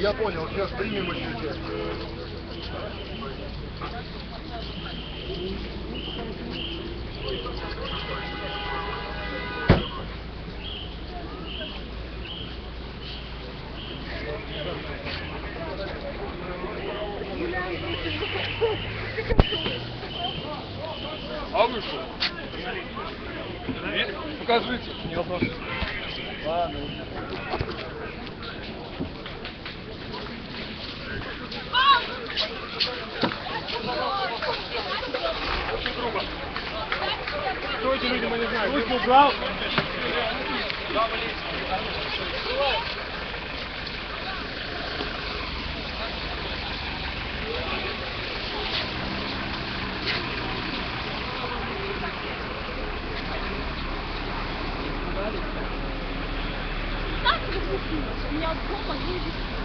Я понял, сейчас примем участие. А вы что? Покажите. Не вопрос. Ладно. Очень грубо. Кто эти люди, мы не знаем. Руки убрал. У меня дома есть.